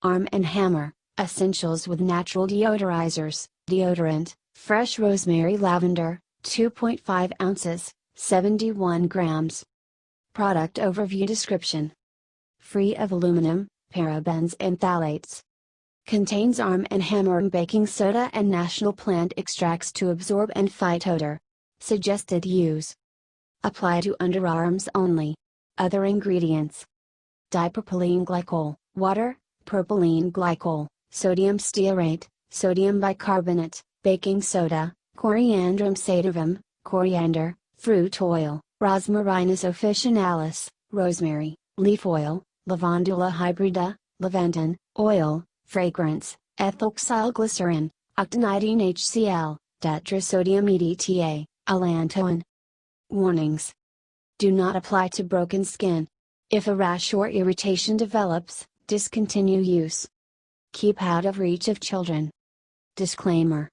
Arm & Hammer, Essentials with Natural Deodorizers, Deodorant, Fresh Rosemary Lavender, 2.5 ounces, 71 grams. Product Overview Description. Free of aluminum, parabens and phthalates. Contains Arm & Hammer baking soda and natural plant extracts to absorb and fight odor. Suggested use. Apply to underarms only. Other ingredients. Dipropylene glycol, water, propylene glycol, sodium stearate, sodium bicarbonate, baking soda, coriandrum sativum, coriander, fruit oil, rosmarinus officinalis, rosemary, leaf oil, lavandula hybrida, lavandin, oil, fragrance, ethylhexylglycerin, octenidine HCl, tetrasodium edta, allantoin. Warnings. Do not apply to broken skin. If a rash or irritation develops, discontinue use. Keep out of reach of children. Disclaimer.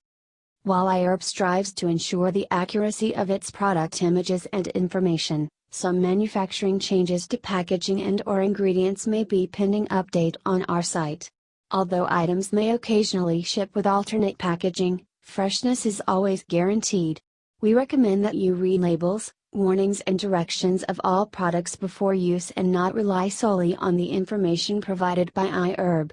While iHerb strives to ensure the accuracy of its product images and information, some manufacturing changes to packaging and/or ingredients may be pending update on our site. Although items may occasionally ship with alternate packaging, freshness is always guaranteed. We recommend that you read labels, warnings and directions of all products before use and not rely solely on the information provided by iHerb.